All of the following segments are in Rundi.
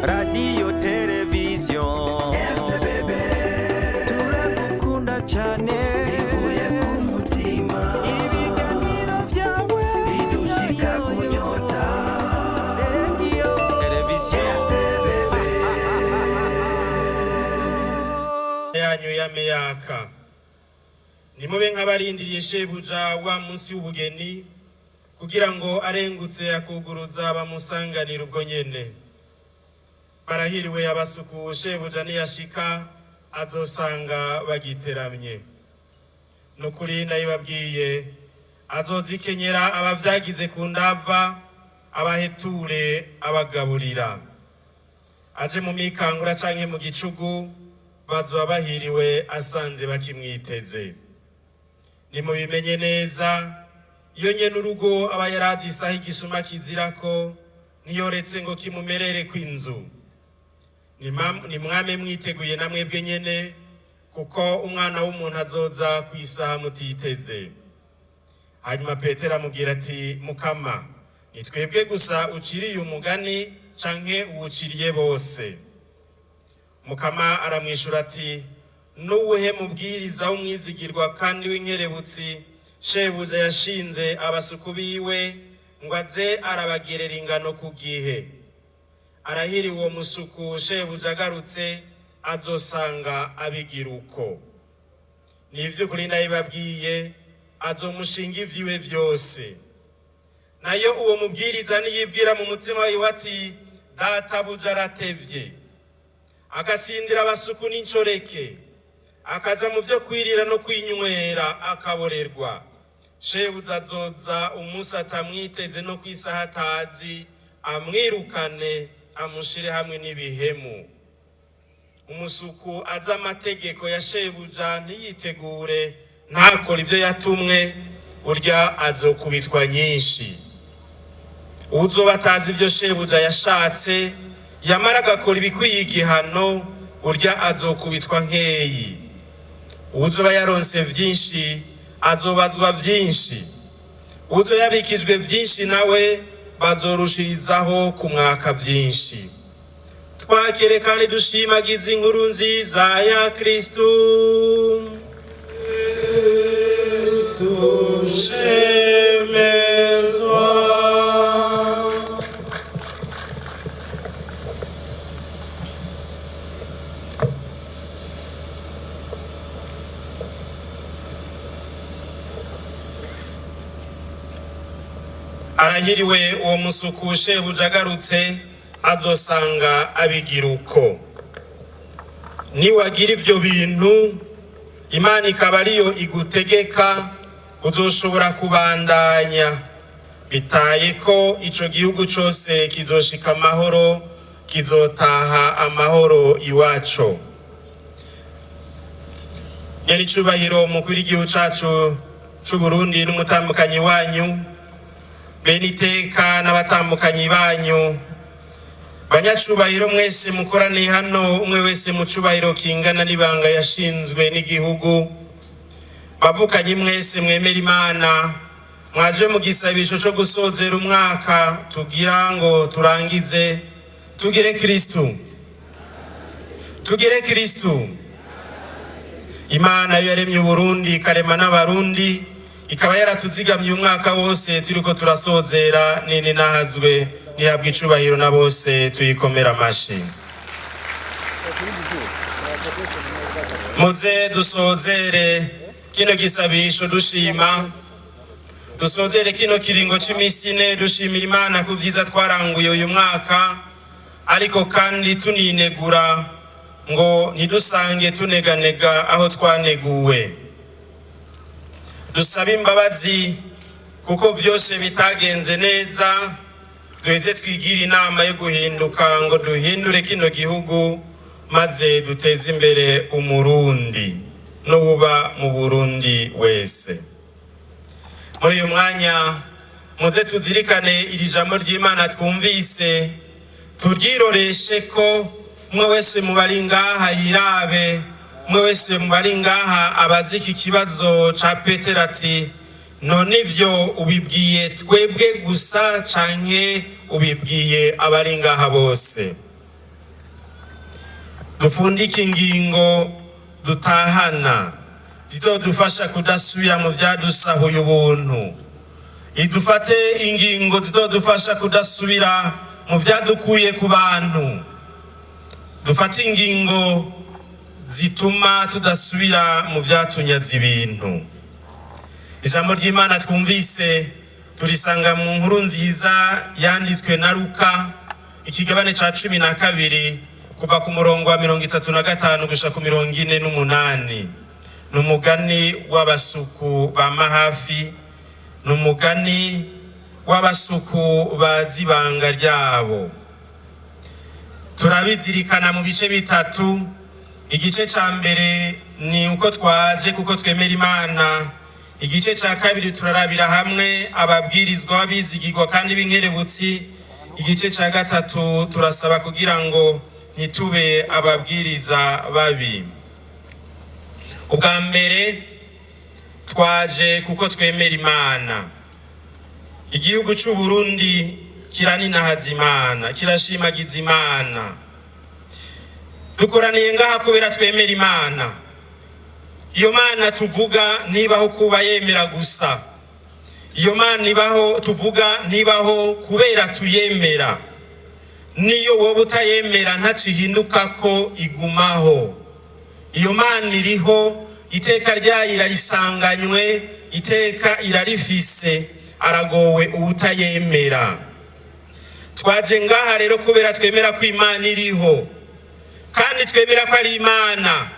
radio televiziyo RTBB turagukunda cyane bivuye ku mutima ibiganiro byawe bidushika kunyota radio televiziyo RTBB yanyu yameyaka nimube nk'abarindiriye shebuja wa munsi w'ubugeni kugira ngo arengutse akuguruza bamusanganira ubwo nyene. Barahiriwe abasuku shebuja niyashika azosanga bagiteramye. Nukuri ndabibabwiye azozikenyera abavyagize ku ndava abaheture abagaburira. Aje mu mikangura canke mu gicugu bazoba bahiriwe asanze bakimwiteze. Nimubimenye neza iyo nyene urugo aba yaratisaho igisuma kizirako niyoretse ngo kimumerere kw'inzu. Nimwame mwiteguye na mwebwe nyene kuko umwana w'umuntu azoza kwisaha mutiteze. Hanyuma Petero amubwira ati Mukama ni twebwe gusa uciriye umugani canke uwuciriye bose? Mukama aramwishura ati nuwuhe mubwiriza w'umwizigirwa kandi w'inkerebutsi shebuja yashinze abasuku biwe ngo aze arabagerera ingano ku gihe. Arahiri uwo musuku shebuja agarutse azosanga abigira uko. Nivyo kuri ndabibabwiye azomushinga ivyiwe vyose. Nayo uwo mubwiriza niyibwira mu mutima wiwe ati databuja aratevye, agasindira abasuku n'incoreke, akaja mu vyo kwirira no kwinywera akaborerwa. Shebuja azoza umunsi atamwiteze no kwisaha atazi amwirukane amushire hamwe n'ibihemu. Umusuku aza amategeko ya shebuja ntiyitegure ntakora ivyo yatumwe urya azokubitwa nyinshi. Uzoba atazi ivyo shebuja yashatse yamara agakora ibikwiye igihano urya azokubitwa nkeyi. Uzoba yaronse vyinshi azobazwa vyinshi. Uzo yabikijwe vyinshi nawe bazorushirizaho kumwaka vyinshi. Twakere kandi dushimagiza inkuru nziza ya Kristu. Kristu shemezwa. Arahiriwe uwo musuku shebuja agarutse azosanga abigira uko. Niwagira ivyo bintu Imana ikaba ariyo igutegeka uzoshobora kubandanya. Bitaye ko ico gihugu cose kizoshika amahoro, kizotaha amahoro iwaco. Nyari cubahiro mukuru w'igihugu cacu c'u Burundi n'umutambukanyi wanyu, beniteka n'abatambukanyi banyu, banyacubahiro mwese mukoraniye hano, umwe wese mu cubahiro kingana n'ibanga yashinzwe n'igihugu, bavukanye mwese mwemera Imana, mwaje mu gisabisho co gusozera umwaka tugira ngo turangize. Tugire Kristu, tugire Kristu. Imana yaremye Burundi ikarema n'abarundi, ikaba yaratuzigamye umwaka wose turiko turasozera. Nini nahazwe nihabwa icubahiro na bose tuyikomera amashi. Muze dusozere kino gisabisho dushima, dusozere kino kiringo c'imisi ine dushimira Imana ku vyiza twaranguye uyu mwaka, ariko kandi tuninegura ngo ntidusange tuneganega aho twaneguwe. Dusaba imbabazi kuko vyose bitagenze neza, duheze twigira inama yo guhinduka ngo duhindure kino gihugu maze duteze imbere umurundi n'uba mu Burundi wese. Muri uyu mwanya muze tuzirikane iri jambo ry'Imana twumvise, turyiroreshe ko umwe wese mu bari ngaha yirabe, umwe wese mu bari ngaha abazi iki kibazo ca Petero ati none ivyo ubibwiye twebwe gusa canke ubibwiye abari ngaha bose? dupfundike ingingo dutahana zizodufasha kudasubira mu vyadusahuye ubuntu, idufate ingingo zizodufasha kudasubira mu vyadukuye ku bantu, dufate ingingo zituma tudasubira mu vyatunyaza ibintu. Ijambo ry'Imana twumvise turisanga mu nkuru nziza yanditswe na Luka ikigabane ca 12 kuva ku murongo wa 35 gushika ku 48. Numugani w'abasuku ba mahafi, numugani w'abasuku bazibanga ryabo. Turabizirikana mu bice bitatu. Igice ca mbere ni uko twaje kuko twemera Imana. Igice ca kabiri turarabira hamwe ababwirizwa babizigirwa kandi b'inkerebutsi. Igice ca gatatu turasaba kugira ngo ntitube ababwiriza babi. Ubwa mbere twaje kuko twemera Imana. Igihugu c'u Burundi kiraninahaza Imana, kirashimagiza Imana. Dukoraniye ngaha kubera twemera Imana. Iyo Mana tuvuga ntibaho kuba yemera gusa. Iyo Mana ibaho tuvuga ntibaho kubera tuyemera. Niyo wowe utayemera ntacihinduka ko igumaho. Iyo Mana iriho, iteka ryayo irarisanganywe, iteka irarifise, aragowe utayemera. Twaje ngaha rero kubera twemera ko Imana iriho, kandi twemera ko ari Imana,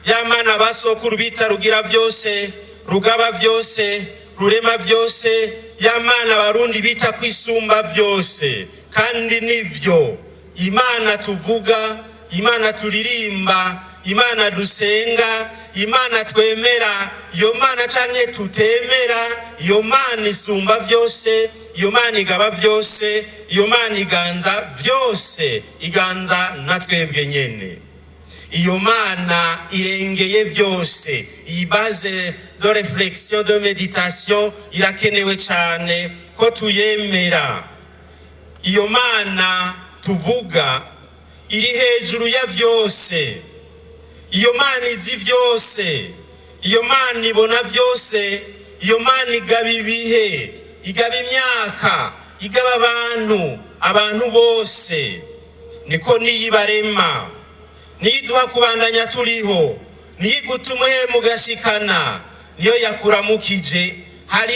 ya Mana basokuru bita rugira byose, rugaba byose, rurema byose, ya Mana Barundi bita kwisumba byose. Kandi nivyo Imana tuvuga, Imana turirimba, Imana dusenga, Imana twemera, iyo Mana canke tutemera, iyo Mana isumba byose, iyo Mana igaba byose, iyo Mana iganza byose, iganza na twebwe nyene. Iyo Mana irengeye byose. Iyi base de réflexion, de méditation irakenewe cyane ko tuyemera. Iyo Mana tuvuga iri hejuru ya byose. Iyo Mana izi byose. Iyo Mana ibona byose. Iyo Mana igaba ibihe, igaba imyaka, igaba abantu bose. Niko niyibarema, niduha kubandanya turiho, nigutuma mugashikana, niyo yakuramukije. Hari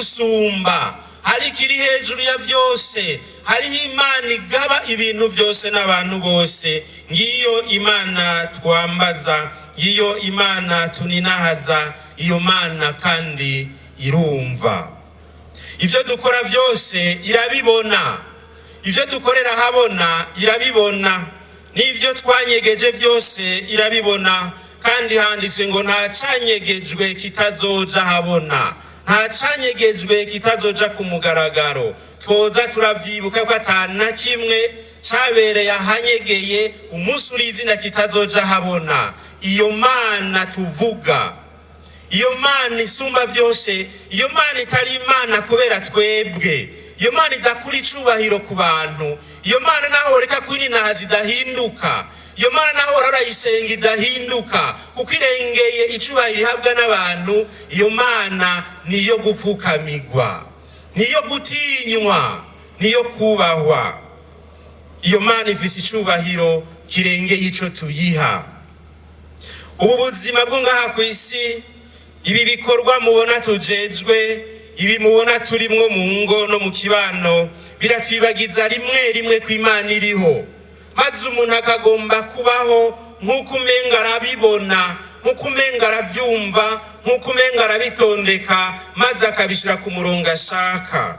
ikigusumba, hari kiri hejuru ya byose, hari Imana igaba ibintu byose n'abantu bose. Ngiyo Imana twambaza, ngiyo Imana tuninahaza, iyo Mana kandi irumva. Ibyo dukora byose irabibona, ibyo dukorera habona irabibona, n'ibyo twanyegeje byose irabibona. Kandi handitswe ngo nta canyegejwe kitazoja habona, nta canyegejwe kitazoja ku mugaragaro. Twoza turabyibuka ko atana kimwe cabereye ahanyegeye, umunsi uri izina kitazoja habona. Iyo Mana tuvuga, iyo Mana isumba byose, iyo Mana itari Imana kubera twebwe, iyo Mana idakura icubahiro ku bantu, iyo Mana naho reka kwininaha zidahinduka, iyo Mana naho urayisenga idahinduka, kuko irengeye icubahiro ihabwa n'abantu. Iyo Mana niyo gupfukamigwa, niyo gutinywa, niyo kubahwa. Iyo Mana ifise icubahiro kirengeye ico tuyiha. Ubu buzima bwo ngaha ku isi, ibi bikorwa mubona tujejwe, ibi mubona turimwo mu ngo no mu kibano, biratwibagiza rimwe rimwe ko Imana iriho. Maze umuntu akagomba kubaho nk'uko umenga arabibona, nk'uko umenga arabyumva, nk'uko umenga arabitondeka, maze akabishira ku murongo ashaka.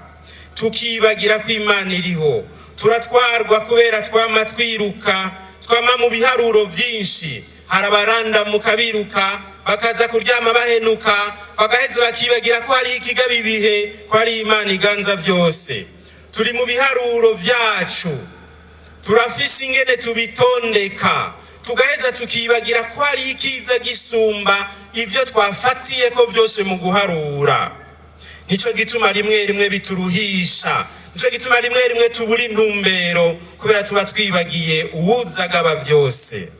Tukibagira ko Imana iriho. Turatwarwa kubera twama twiruka, twama mu biharuro byinshi. Harabaranda mukabiruka, bakaza kuryama bahenuka, bagaheza bakibagira ko hari ikigaba ibihe, ko hari Imana iganza byose. Turi mu biharuro byacu, turafise ingene tubitondeka, tugaheza tukibagira ko hari ikiza gisumba ivyo twafatiye ko byose mu guharura. Nico gituma rimwe rimwe bituruhisha, nico gituma rimwe rimwe tubura intumbero, kubera tuba twibagiye uwuzagaba byose.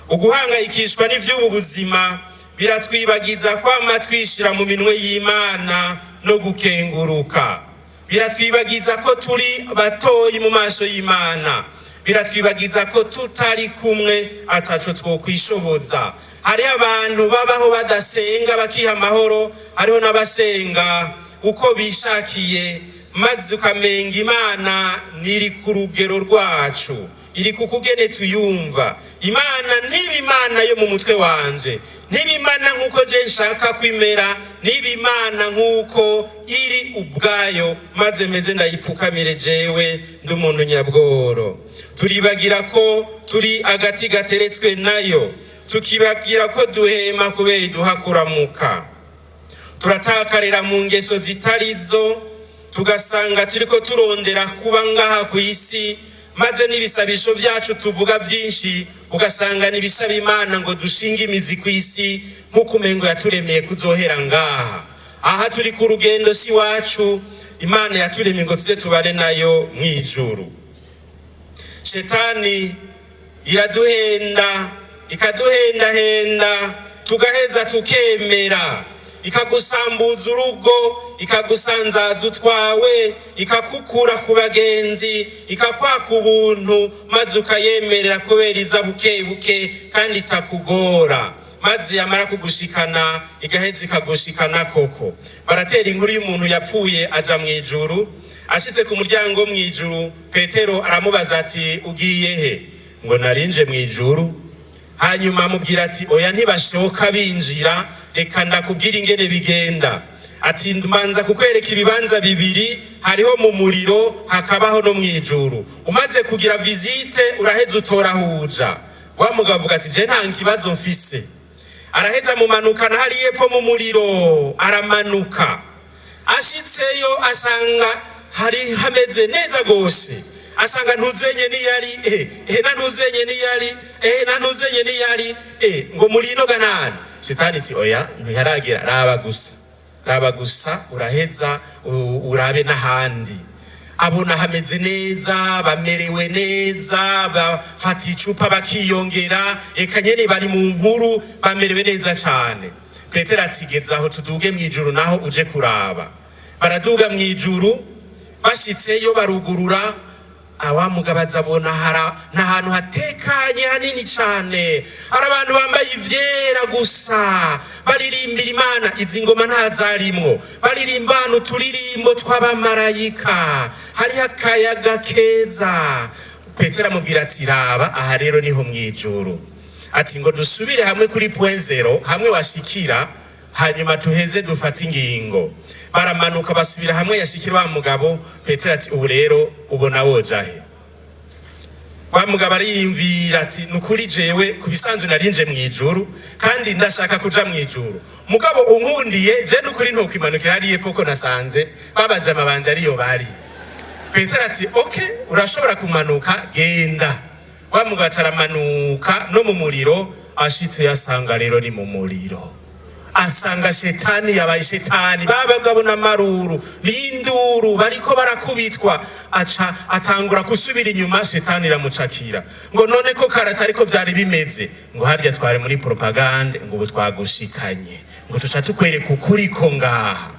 uguhangayikishwa n'ivy'ubu buzima biratwibagiza kwama twishira mu minwe y'Imana no gukenguruka. Biratwibagiza ko turi batoyi mu maso y'Imana. Biratwibagiza ko tutari kumwe ataco twokwishoboza. Hari abantu babaho badasenga bakiha amahoro, hariho n'abasenga uko bishakiye, maze ukamenga Imana niri ku rugero rwacu, iri kukugene tuyumva. Imana ntibimana yo mu mutwe wanje, ntibimana nkuko je nshaka kwimera, ntibimana nkuko iri ubwayo, maze meze ndayipfukamire jewe ndi umuntu nyabworo. Turibagira ko turi agati gateretswe nayo, tukibagira ko duhema kubera iduha kuramuka. Turatakarira mu ngeso zitarizo, tugasanga turiko turondera kuba ngaha ku isi, maze n'ibisabisho vyacu tuvuga vyinshi ugasanga nibisaba Imana ngo dushinge imizi ku isi nkuko umengo yaturemeye kuzohera ngaha. Aha turi ku rugendo si wacu, Imana yaturemeye ngo tuze tubane nayo mwijuru. Shetani iraduhenda, ikaduhenda, tugaheza tukemera, ikagusambuza urugo, ikagusanzaza utwawe, ikakukura ku bagenzi, ikakwaka ubuntu, maze ukayemerera kubera iza buke buke kandi itakugora, maze yamara kugushikana igaheza ikagushikana koko. Baratera inkuru y'umuntu yapfuye aja mwijuru. Ashitse ku muryango mwijuru, Petero aramubaza ati ugiye he? Ngo narinje mwijuru. Hanyuma amubwira ati oya ntibashoka binjira, reka ndakubwira ingene bigenda. Ati mbanza kukwereka ibibanza bibiri, hariho mu muriro hakabaho no mwijuru. Umaze kugira visite uraheza utora huja. Wa mugabo avuga ati je nta kibazo mfise. Araheza mumanukana hari yepfo mu muriro, aramanuka. Ashitseyo asanga hari hameze neza gose. Asanga ntuzenye niyari, nanuzenye niyari, nanuzenye niyari, ngo murino ganani. Shetani iti oya ntiharagira, raba gusa uraheza urabe n'ahandi. Abona hameze neza, bamerewe neza, bafata icupa bakiyongera, eka nyene bari mu nkuru bamerewe neza cyane. Petero atigeze aho tuduge mwijuru naho uje kuraba. Baraduga mwijuru, bashitseyo barugurura, awamugabaza abona n'ahantu hatekanye hanini cyane. Hari abantu bambaye ivyera gusa baririmbira Imana, izi ngoma ntazarimwo, baririmbana uturirimbo tw'abamarayika, hari akayaga keza. Petero amubwira ati raba aha rero niho mwijuru. Ati ngo dusubire hamwe kuri point zero, hamwe washikira, hanyuma tuheze dufata ingingo. Baramanuka basubira hamwe, yashikira wa mugabo. Petero ati ubu rero ubona woja he? Wa mugabo ariyumvira ati nukuri jewe kubisanzwe narinje mwijuru kandi ndashaka kuja mwijuru, mugabo unkundiye je nukuri ntokwimanukira hari yepfo ko nasanze babajama banje ariyo bari. Petero ati okay urashobora kumanuka, genda. Wa mugabo aramanuka no mu muriro. Ashitse yasanga rero ni mu muriro. Asanga shetani yabaye shetani, babagabo n'amaruru n'induru bariko barakubitwa. Aca atangura kusubira inyuma, shetani iramucakira ngo none ko karata ariko byari bimeze, ngo harya twari muri propagande, ngo twagushikanye, ngo tuca tukwereka ukuri ko ngaha.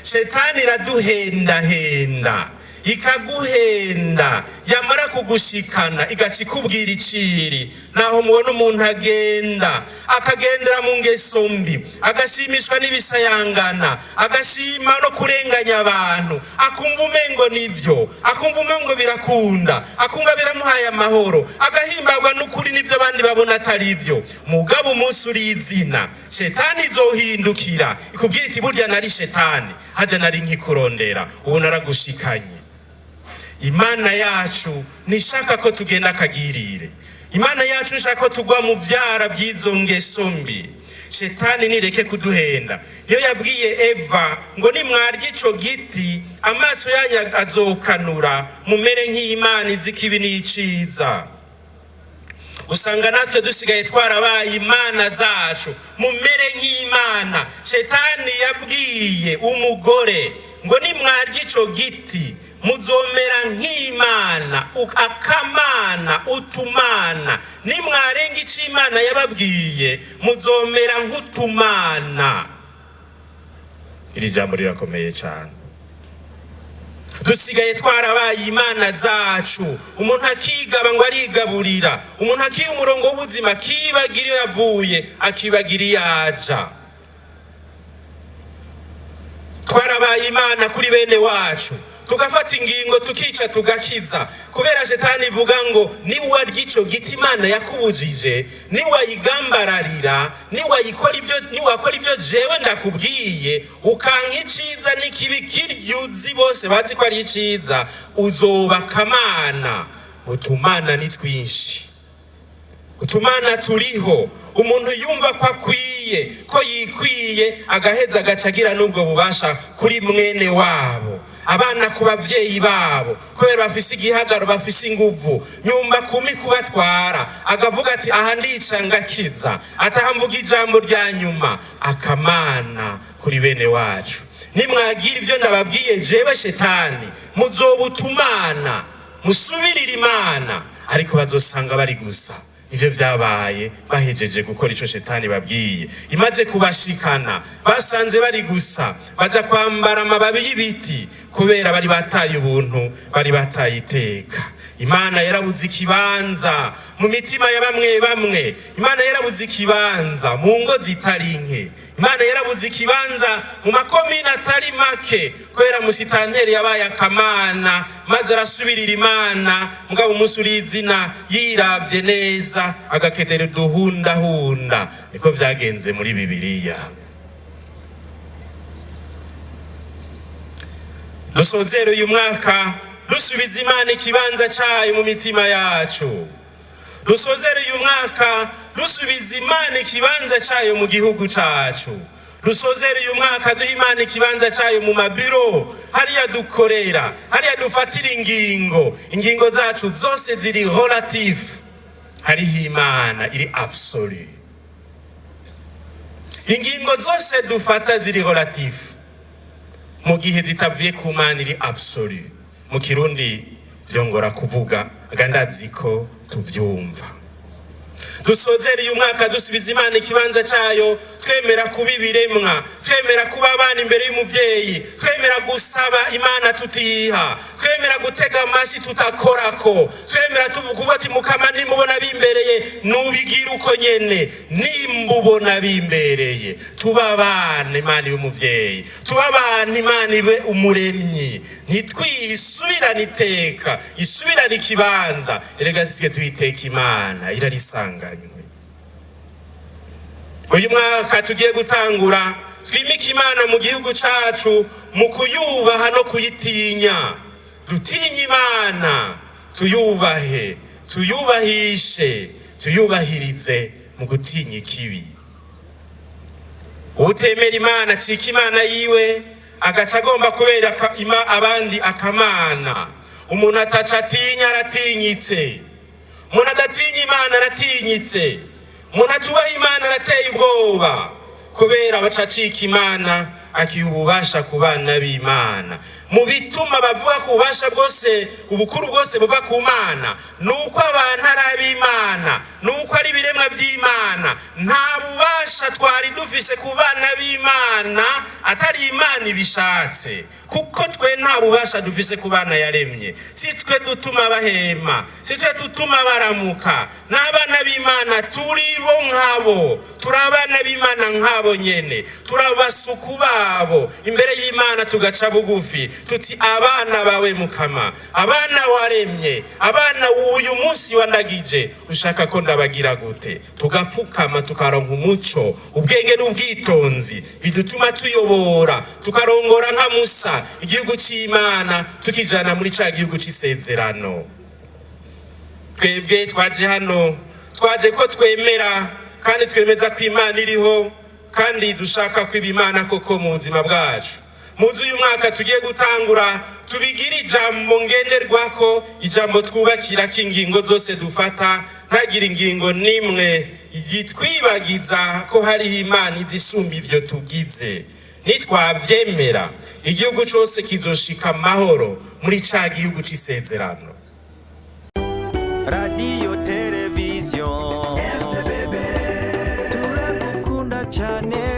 Shetani iraduhenda, ikaguhenda, yamara kugushikana igacikubwira iciri. Naho mubona umuntu agenda akagendera mu ngeso mbi, agashimishwa n'ibisayangana, agashima no kurenganya abantu, akumva umengo nivyo, akumva umengo birakunda, akumva biramuhaye amahoro, agahimbagwa n'ukuri nivyo abandi babona atari ivyo. Mugabo umunsi uri izina, shetani izohindukira ikubwira iti burya nari shetani, haja nari nkikurondera, ubu naragushikanye. Imana yacu nishaka ko tugenda kagirire. Imana yacu nishaka ko tugwa mu vyara by'izo ngeso mbi. Shetani nireke kuduhenda. Niyo yabwiye Eva ngo nimwarya ico giti amaso yanyu azokanura, mumere nk'Imana izi ikibi n'iciza. Usanga natwe dusigaye twarabaye imana zacu, mumere nk'Imana. Shetani yabwiye umugore ngo nimwarya ico giti muzomera nk'Imana, akamana, utumana. Nimwarenga icyo Imana yababwiye muzomera nk'utumana. Iri jambo rirakomeye cyane. Dusigaye twarabaye imana zacu. Umuntu akigaba ngo arigaburira, umuntu akiha umurongo w'ubuzima akibagira iyo yavuye, akibagira iyo aja. Twarabaye imana kuri bene wacu, tugafata ingingo tukica tugakiza, kubera Shetani ivuga ngo niwarya ico giti Imana yakubujije, niwayigambararira, niwakora ibyo jewe ndakubwiye, ukanka iciza n'ikibi kiryuzi bose bazi ko ari iciza, uzoba kamana. Utumana ni twinshi, utumana turiho. Umuntu yumva ko akwiye, ko yikwiye, agaheza agacagira n'ubwo bubasha kuri mwene wabo, abana ku bavyeyi babo, kubera bafise igihagaro, bafise inguvu. Nyumba kumi kubatwara, agavuga ati aha ndica ngakiza, atahamvuga ijambo rya nyuma. Akamana kuri bene wacu. Nimwagira ibyo ndababwiye jewe Shetani, muzobutumana, musubirira Imana, ariko bazosanga bari gusa. Ivyo vyabaye bahejeje gukora ico Shetani babwiye. Imaze kubashikana, basanze bari gusa, baja kwambara amababi y'ibiti, kubera bari bataye ubuntu, bari bataye iteka. Imana yarabuze ikibanza mu mitima ya bamwe bamwe. Imana yarabuze ikibanza mu ngo zitari nke. Imana yarabuze ikibanza mu makomine atari make, kubera musitanteri yabaye akamana, maze arasubirira Imana. Mugabo umunsi uri izina yiravye neza, agakedera uduhundahunda. Niko vyagenze muri Bibiliya. Dusozere uyu mwaka dusubiza Imana ikibanza cyayo mu mitima yacu. Dusozere uyu mwaka dusubiza Imana ikibanza cyayo mu gihugu cyacu. Dusozere uyu mwaka duha Imana ikibanza cyayo mu mabiro, hariya dukorera, hariya dufatira ingingo zacu zose ziri relative. Hariho Imana iri absolute. Ingingo zose dufata ziri relative, mu gihe zitavuye ku Mana iri absolute. Mu Kirundi vyongora kuvuga gandazi ko tuvyumva. Dusozere uyu mwaka dusubiza Imana ikibanza cyayo, twemera kuba ibiremwa, twemera kuba abana imbere y'umuvyeyi, twemera gusaba Imana tutiha, twemera gutega amashi tutakorako, twemera tuvuga ati Mukama nimubona bimbereye nubigira uko nyene, nimbubona bimbereye. Tuba abana Imana y'umuvyeyi, tuba abana Imana ibe umuremyi, ntitwisubirane iteka, isubirane ikibanza. Erega sike tuyiteka Imana irarisanganywe. Uyu mwaka tugiye gutangura, twimike Imana mu gihugu cacu mu kuyubaha no kuyitinya. Dutinye Imana, tuyubahe, tuyubahishe, tuyubahirize mu gutinya ikibi. Utemera Imana cika Imana yiwe, agaca agomba kubera abandi akamana. Umuntu ataca atinya aratinyitse, umuntu adatinya Imana aratinyitse, umuntu atubaha Imana arateye ubwoba, kubera baca acika Imana akiha ububasha ku bana b'Imana. Mu bituma bavuga ku bubasha bwose, ubukuru bwose buva ku Mana, nuko abantu ari ab'Imana, nuko ari ibiremwa by'Imana. Nta bubasha twari dufise ku bana b'Imana atari Imana ibishatse, kuko twe nta bubasha dufise ku bana yaremye. Si twe dutuma bahema, si twe dutuma baramuka. N'abana b'Imana turi bo nkabo, turabana b'Imana nkabo nyene, turabasuku babo imbere y'Imana, tugaca bugufi tuti abana bawe Mukama, abana waremye, abana uyu munsi wandagije, ushaka ko ndabagira gute? Tugapfukama tukaronka umuco, ubwenge n'ubwitonzi bidutuma tuyobora, tukarongora nka Musa igihugu cy'Imana, tukijana muri ca gihugu c'isezerano. Twebwe twaje hano, twaje ko twemera kandi twemeza ko Imana iriho, kandi dushaka ko Imana koko mu buzima bwacu. Muzi uyu mwaka tugiye gutangura, tubigira ijambo ngenderwako, ijambo twubakira ko ingingo zose dufata, ntagira ingingo nimwe yitwibagiza ko hariho Imana izisumba ivyo tugize. Nitwavyemera, igihugu cyose kizoshika amahoro, muri ca gihugu c'isezerano. Radio television turagukunda cyane